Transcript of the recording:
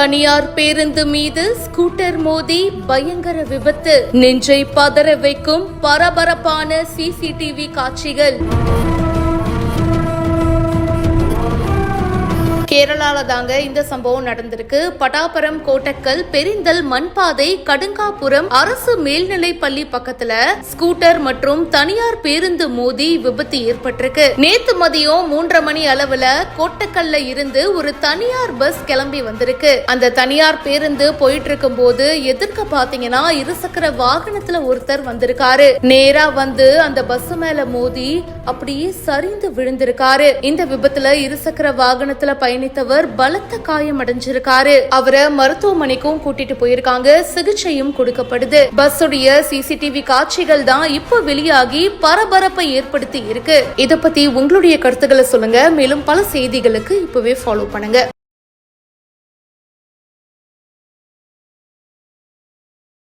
தனியார் பேருந்து மீது ஸ்கூட்டர் மோதி பயங்கர விபத்து. நெஞ்சை பதற வைக்கும் பரபரப்பான சிசிடிவி காட்சிகள். கேரளால தாங்க இந்த சம்பவம் நடந்திருக்கு. பட்டாபரம், கோட்டக்கல், பெரிந்தல், மண்பாதை, கடுங்காபுரம் அரசு மேல்நிலை பள்ளி பக்கத்துல ஸ்கூட்டர் மற்றும் தனியார் பேருந்து மோதி விபத்து ஏற்பட்டிருக்கு. நேத்து மதியம் 3:30 மணி அளவுல கோட்டக்கல்ல இருந்து ஒரு தனியார் பஸ் கிளம்பி வந்திருக்கு. அந்த தனியார் பேருந்து போயிட்டு இருக்கும் போது எதிர்க்க பாத்தீங்கன்னா இருசக்கர வாகனத்துல ஒருத்தர் வந்திருக்காரு. நேரா வந்து அந்த பஸ் மேல மோதி அப்படியே சரிந்து விழுந்திருக்காரு. இந்த விபத்துல இருசக்கர வாகனத்துல பயணித்தவர் பலத்த காயம் அடைஞ்சிருக்காரு. அவரை மருத்துவமனைக்கும் கூட்டிட்டு போயிருக்காங்க. சிகிச்சையும் கொடுக்கப்படுது. பஸ்ஸுடைய சிசிடிவி காட்சிகள் தான் இப்ப வெளியாகி பரபரப்பை ஏற்படுத்தி இருக்கு. இத பத்தி உங்களுடைய கருத்துக்களை சொல்லுங்க. மேலும் பல செய்திகளுக்கு இப்பவே ஃபாலோ பண்ணுங்க.